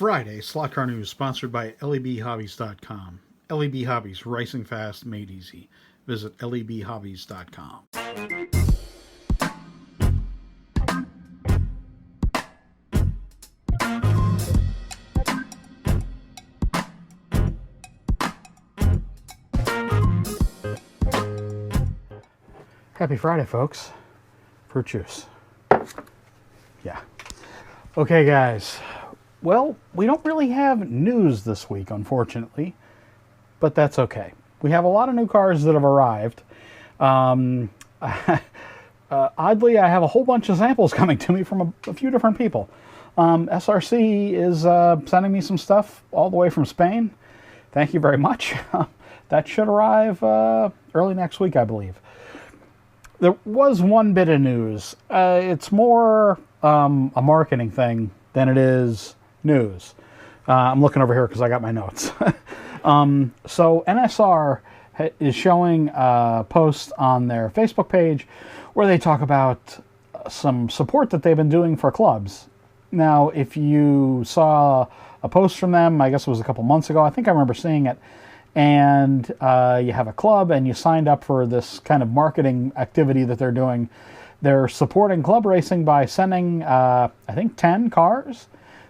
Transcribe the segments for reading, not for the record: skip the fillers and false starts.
Friday, Slot Car News, sponsored by lebhobbies.com. LEB Hobbies, racing fast, made easy. Visit lebhobbies.com. Happy Friday, folks. Fruit juice. Yeah. Okay, guys. Well, we don't really have news this week, unfortunately, but that's okay. We have a lot of new cars that have arrived. Oddly, I have a whole bunch of samples coming to me from a few different people. SRC is sending me some stuff all the way from Spain. Thank you very much. That should arrive early next week, I believe. There was one bit of news. It's more a marketing thing than it is news. I'm looking over here because I got my notes. So NSR is showing a post on their Facebook page where they talk about some support that they've been doing for clubs. Now, if you saw a post from them, I guess it was a couple months ago, I think I remember seeing it, and you have a club and you signed up for this kind of marketing activity that they're doing. They're supporting club racing by sending, I think, 10 cars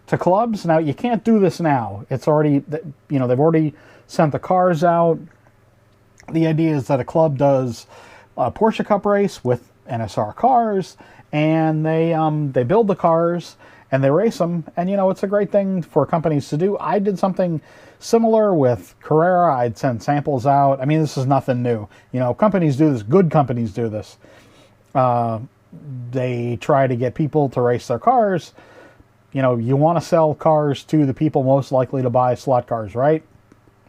to clubs. Now, you can't do this now. It's already, they've already sent the cars out. The idea is that a club does a Porsche Cup race with NSR cars, and they build the cars and they race them. And, it's a great thing for companies to do. I did something similar with Carrera. I'd send samples out. I mean, this is nothing new. Companies do this. Good companies do this. They try to get people to race their cars. You want to sell cars to the people most likely to buy slot cars, right?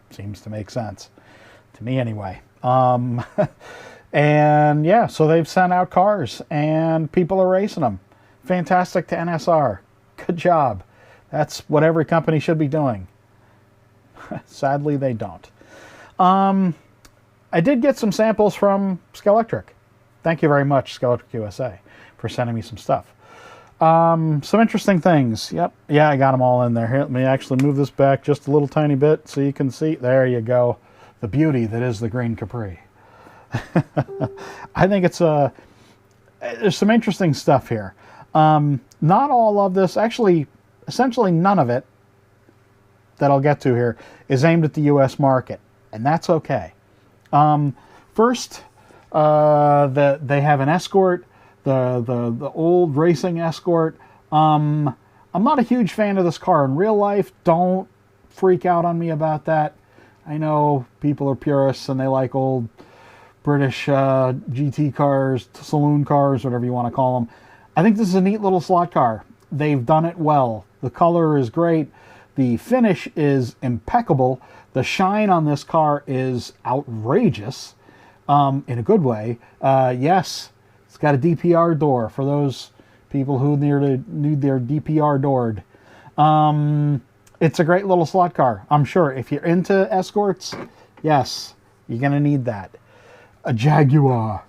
Seems to make sense. To me, anyway. And yeah, so they've sent out cars and people are racing them. Fantastic to NSR. Good job. That's what every company should be doing. Sadly, they don't. I did get some samples from Scalextric. Thank you very much, Scalextric USA, for sending me some stuff. Some interesting things. Yep. Yeah, I got them all in there. Here, let me actually move this back just a little tiny bit so you can see. There you go. The beauty that is the green Capri. I think there's some interesting stuff here. Not all of this, actually, essentially none of it that I'll get to here is aimed at the U.S. market, and that's okay. First, they have an Escort, the old racing Escort. I'm not a huge fan of this car in real life. Don't freak out on me about that. I know people are purists and they like old British GT cars, saloon cars, whatever you want to call them. I think this is a neat little slot car. They've done it well. The color is great. The finish is impeccable. The shine on this car is outrageous, in a good way. Yes, it's got a DPR door for those people who need their DPR doored. It's a great little slot car. I'm sure if you're into Escorts, yes, you're going to need that. A Jaguar.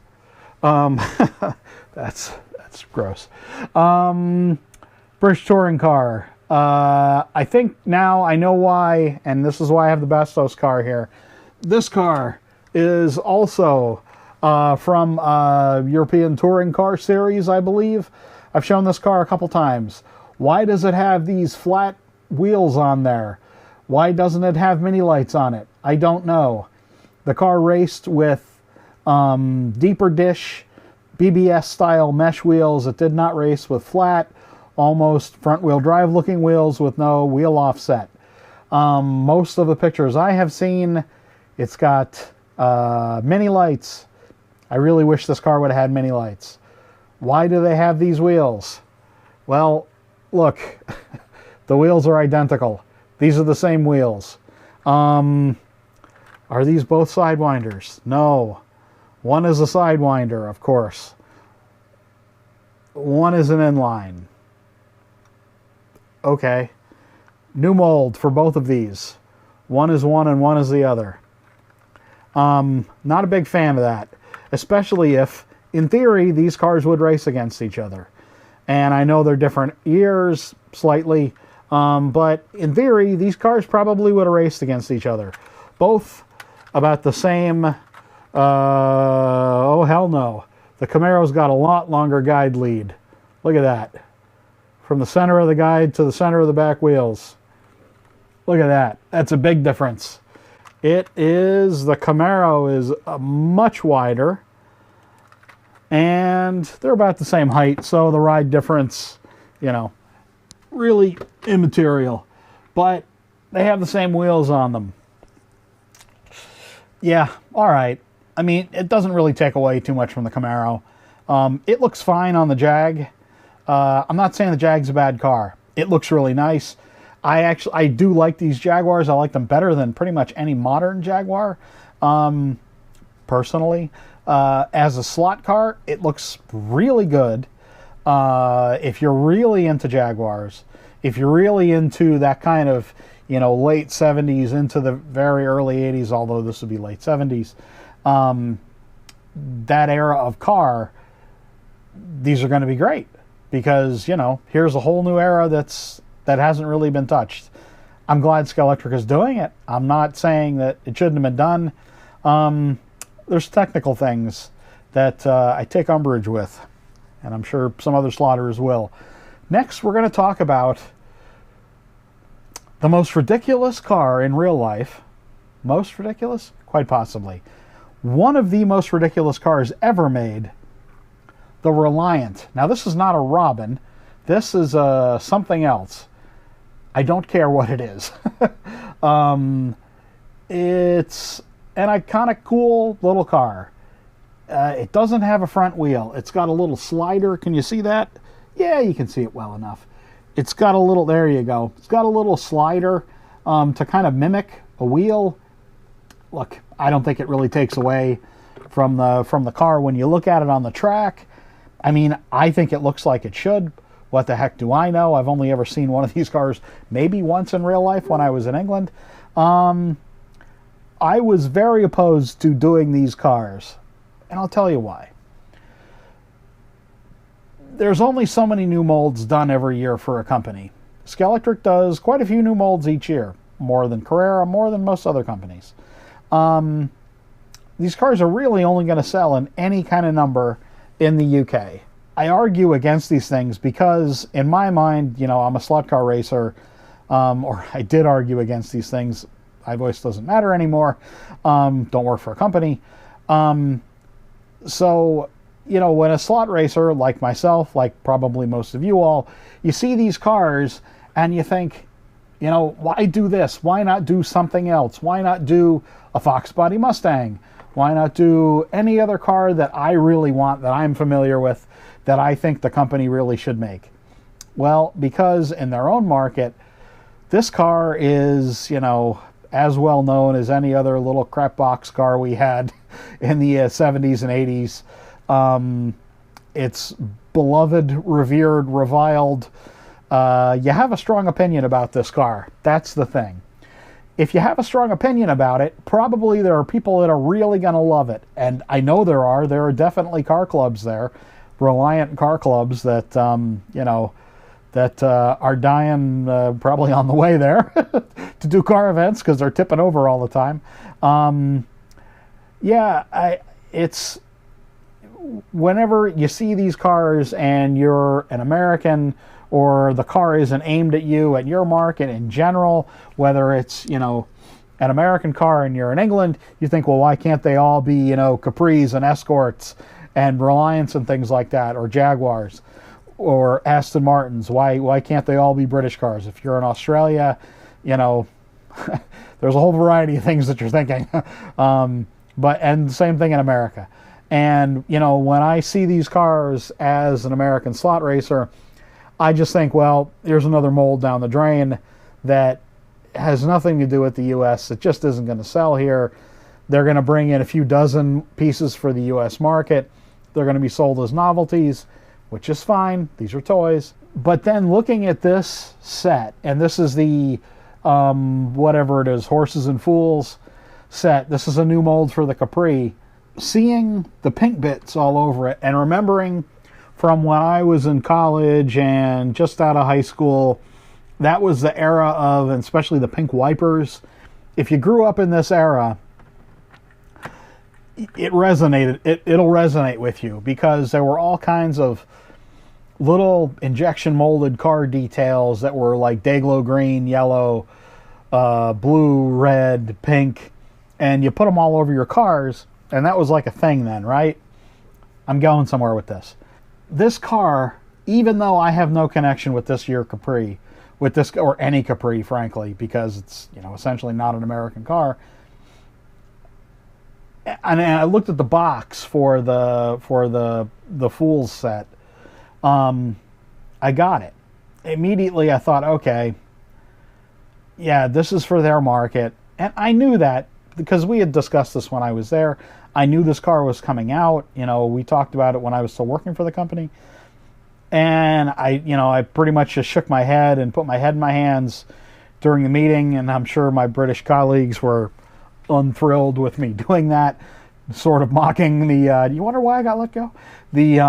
That's gross. British touring car. I think now I know why, and this is why I have the Bastos car here. This car is also from European Touring Car Series, I believe. I've shown this car a couple times. Why does it have these flat wheels on there? Why doesn't it have mini lights on it? I don't know. The car raced with deeper dish BBS style mesh wheels. It did not race with flat, almost front wheel drive looking wheels with no wheel offset. Most of the pictures I have seen, it's got mini lights. I really wish this car would have had mini lights. Why do they have these wheels? Well, look, the wheels are identical. These are the same wheels. Are these both sidewinders? No. One is a sidewinder, of course. One is an inline. Okay. New mold for both of these. One is one and one is the other. Not a big fan of that. Especially if, in theory, these cars would race against each other. And I know they're different years, slightly. But in theory, these cars probably would have raced against each other. Both about the same, oh hell no. The Camaro's got a lot longer guide lead. Look at that. From the center of the guide to the center of the back wheels. Look at that. That's a big difference. The Camaro is much wider, and they're about the same height, so the ride difference, you know, really immaterial. But they have the same wheels on them. Yeah, all right. I mean, it doesn't really take away too much from the Camaro. It looks fine on the Jag. I'm not saying the Jag's a bad car. It looks really nice. I do like these Jaguars. I like them better than pretty much any modern Jaguar, personally. As a slot car, it looks really good. If you're really into Jaguars, if you're really into that kind of, you know, late 70s into the very early 80s, although this would be late 70s, that era of car, these are going to be great. Because, you know, here's a whole new era that hasn't really been touched. I'm glad Scalextric is doing it. I'm not saying that it shouldn't have been done. There's technical things that I take umbrage with, and I'm sure some other slaughterers will. Next, we're going to talk about the most ridiculous car in real life. Most ridiculous? Quite possibly. One of the most ridiculous cars ever made, the Reliant. Now, this is not a Robin. This is something else. I don't care what it is. It's an iconic, cool little car. It doesn't have a front wheel. It's got a little slider. Can you see that? Yeah, you can see it well enough. It's got a little, there you go. It's got a little slider to kind of mimic a wheel. Look, I don't think it really takes away from the car when you look at it on the track. I mean, I think it looks like it should. What the heck do I know? I've only ever seen one of these cars maybe once in real life when I was in England. I was very opposed to doing these cars, and I'll tell you why. There's only so many new molds done every year for a company. Scalextric does quite a few new molds each year, more than Carrera, more than most other companies. These cars are really only going to sell in any kind of number in the UK. I argue against these things because, in my mind, you know, I'm a slot car racer, or I did argue against these things. My voice doesn't matter anymore. Don't work for a company. So, you know, when a slot racer like myself, like probably most of you all, you see these cars and you think, you know, why do this? Why not do something else? Why not do a Fox Body Mustang? Why not do any other car that I really want, that I'm familiar with, that I think the company really should make? Well, because in their own market, this car is, you know, as well known as any other little crap box car we had in the 70s and 80s. It's beloved, revered, reviled. You have a strong opinion about this car. That's the thing. If you have a strong opinion about it, probably there are people that are really going to love it. And I know there are. There are definitely car clubs there, Reliant car clubs that, you know, that are dying probably on the way there to do car events because they're tipping over all the time. Yeah, it's whenever you see these cars and you're an American, or the car isn't aimed at you, at your market in general, whether it's, you know, an American car and you're in England, you think, well, why can't they all be, you know, Capris and Escorts and Reliants and things like that, or Jaguars or Aston Martins? Why can't they all be British cars? If you're in Australia, you know, there's a whole variety of things that you're thinking. And the same thing in America. And, you know, when I see these cars as an American slot racer, I just think, well, here's another mold down the drain that has nothing to do with the U.S. It just isn't going to sell here. They're going to bring in a few dozen pieces for the U.S. market. They're going to be sold as novelties, which is fine. These are toys. But then looking at this set, and this is the, whatever it is, Horses and Fools set. This is a new mold for the Capri. Seeing the pink bits all over it and remembering from when I was in college and just out of high school, that was the era of, and especially the pink wipers. If you grew up in this era, it resonated. It'll resonate with you, because there were all kinds of little injection molded car details that were like Dayglow green, yellow, blue, red, pink, and you put them all over your cars, and that was like a thing then, right? I'm going somewhere with this. This car, even though I have no connection with this year Capri, with this, or any Capri, frankly, because it's, you know, essentially not an American car. And I looked at the box for the Fools set. I got it. Immediately I thought, okay, yeah, this is for their market. And I knew that because we had discussed this when I was there. I knew this car was coming out. You know, we talked about it when I was still working for the company. And I pretty much just shook my head and put my head in my hands during the meeting. And I'm sure my British colleagues were unthrilled with me doing that, sort of mocking the, do you wonder why I got let go? The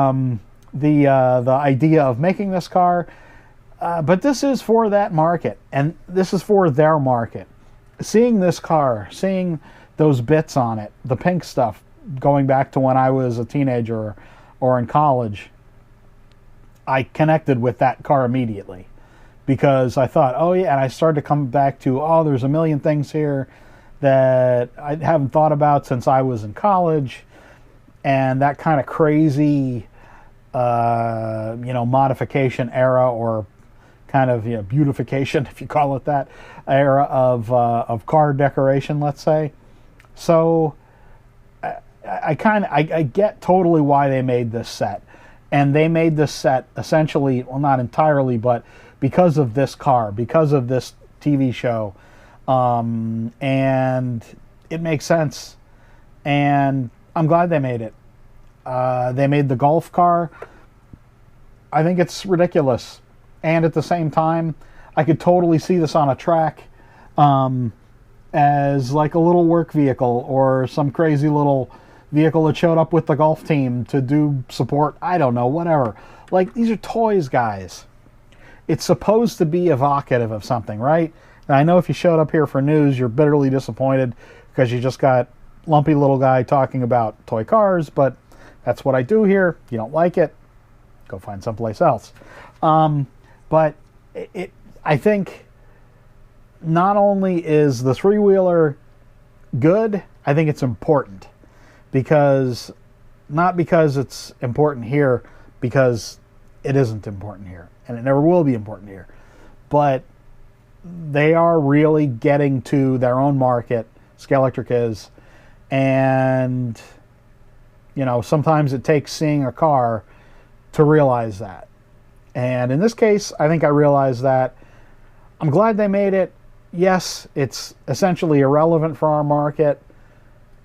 idea of making this car. But this is for that market, and this is for their market. Seeing this car, seeing those bits on it, the pink stuff, going back to when I was a teenager or in college, I connected with that car immediately, because I thought, oh yeah, and I started to come back to, oh, there's a million things here that I haven't thought about since I was in college, and that kind of crazy, modification era, or kind of, beautification, if you call it that, era of car decoration, let's say. So I get totally why they made this set. And they made this set essentially, well, not entirely, but because of this car, because of this TV show. And it makes sense. And I'm glad they made it. They made the Golf car. I think it's ridiculous. And at the same time, I could totally see this on a track as like a little work vehicle, or some crazy little vehicle that showed up with the golf team to do support. I don't know, whatever. Like, these are toys, guys. It's supposed to be evocative of something, right? And I know if you showed up here for news, you're bitterly disappointed because you just got lumpy little guy talking about toy cars, but that's what I do here. You don't like it, go find someplace else. But I think not only is the three-wheeler good, I think it's important. Not because it's important here, because it isn't important here, and it never will be important here. But they are really getting to their own market, Scalextric is, and sometimes it takes seeing a car to realize that. And in this case, I think I realized that. I'm glad they made it. Yes, it's essentially irrelevant for our market,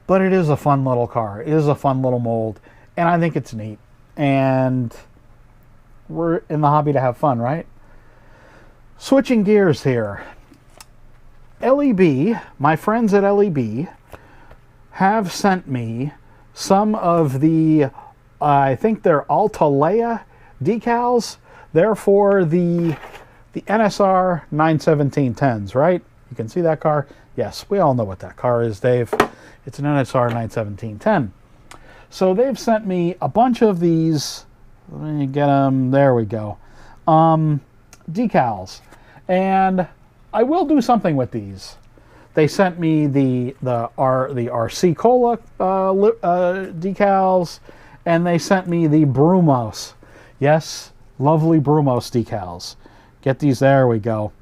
but it is a fun little car. It is a fun little mold, and I think it's neat. And we're in the hobby to have fun, right? Switching gears here. LEB, my friends at LEB, have sent me some of the, I think they're Altalea decals. They're for the NSR 91710s, right? You can see that car. Yes, we all know what that car is, Dave. It's an NSR 91710. So they've sent me a bunch of these. Let me get them. There we go. Decals. And I will do something with these. They sent me the RC Cola decals, and they sent me the Brumos. Yes, lovely Brumos decals. Get these. There we go.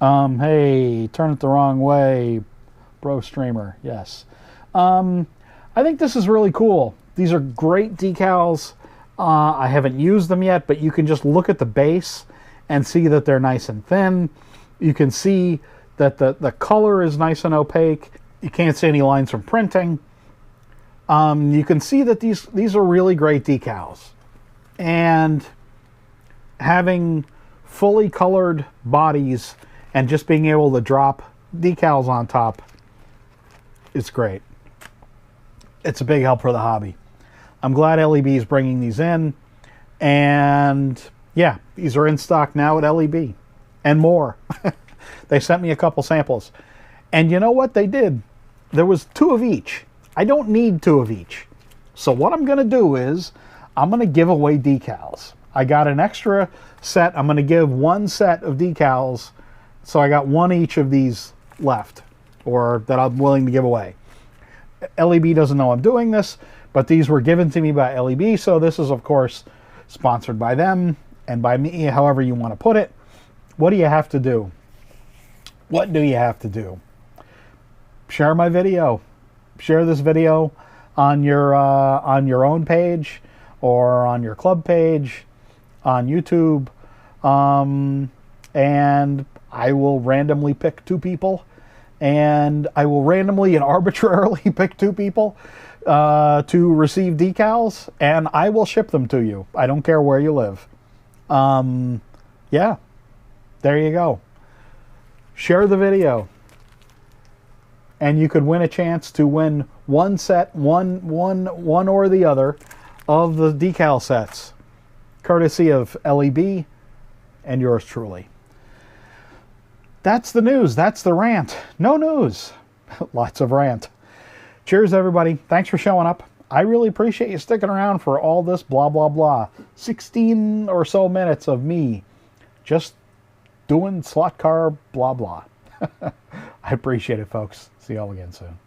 Hey, turn it the wrong way, bro streamer. Yes. I think this is really cool. These are great decals. I haven't used them yet, but you can just look at the base and see that they're nice and thin. You can see that the color is nice and opaque. You can't see any lines from printing. You can see that these are really great decals. And having fully colored bodies and just being able to drop decals on top is great. It's a big help for the hobby. I'm glad LEB is bringing these in. And yeah, these are in stock now at LEB. and more. They sent me a couple samples. And you know what they did? There was 2 of each. I don't need 2 of each. So what I'm going to do is I'm going to give away decals. I got an extra set. I'm going to give 1 set of decals. So I got 1 each of these left, or that I'm willing to give away. LEB doesn't know I'm doing this, but these were given to me by LEB. So this is, of course, sponsored by them and by me, however you want to put it. What do you have to do? What do you have to do? Share my video. Share this video on your own page, or on your club page, on YouTube, and I will randomly pick 2 people, and I will randomly and arbitrarily pick 2 people to receive decals, and I will ship them to you. I don't care where you live. Yeah, there you go. Share the video, and you could win a chance to win 1 set, one or the other of the decal sets, courtesy of LEB and yours truly. That's the news. That's the rant. No news. Lots of rant. Cheers, everybody. Thanks for showing up. I really appreciate you sticking around for all this blah, blah, blah. 16 or so minutes of me just doing slot car blah, blah. I appreciate it, folks. See y'all again soon.